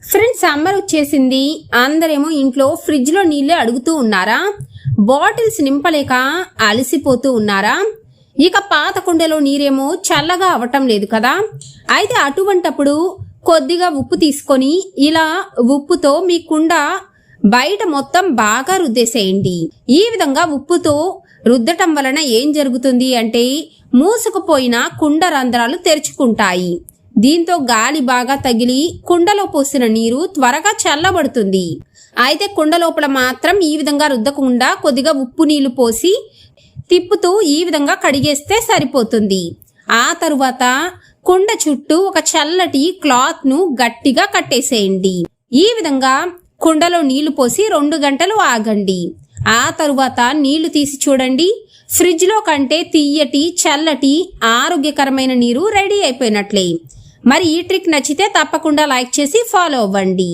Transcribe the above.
Friends, summer వచ్చేసింది. అందరేమో ఇంట్లో ఫ్రిడ్జ్లో నీళ్ళే అడుగుతూ ఉన్నారా? బాటిల్స్ నింపలేక అలసిపోతూ ఉన్నారా? ఇక పాత కుండలో నీరేమో చల్లగా అవటం లేదు కదా. అయితే అటువంటప్పుడు కొద్దిగా ఉప్పు తీసుకొని ఇలా ఉప్పుతో మీ కుండ బయట మొత్తం బాగా రుద్దేసేయండి. ఈ విధంగా ఉప్పుతో రుద్దటం వలన ఏం జరుగుతుంది అంటే మూసుకుపోయిన కుండ రంధ్రాలు తెరుచుకుంటాయి. దీంతో గాలి బాగా తగిలి కుండలో పోసిన నీరు త్వరగా చల్లబడుతుంది. అయితే కుండ లోపల మాత్రం ఈ విధంగా రుద్దకుండా కొద్దిగా ఉప్పు నీళ్లు పోసి తిప్పుతూ ఈ విధంగా కడిగేస్తే సరిపోతుంది. ఆ తరువాత కుండ చుట్టూ ఒక చల్లటి క్లాత్ ను గట్టిగా కట్టేసేయండి. ఈ విధంగా కుండలో నీళ్లు పోసి 2 గంటలు ఆగండి. ఆ తరువాత నీళ్లు తీసి చూడండి. ఫ్రిడ్జ్ లో కంటే తీయటి చల్లటి ఆరోగ్యకరమైన నీరు రెడీ అయిపోయినట్లే. మరి ఈ ట్రిక్ నచ్చితే తప్పకుండా లైక్ చేసి ఫాలో అవ్వండి.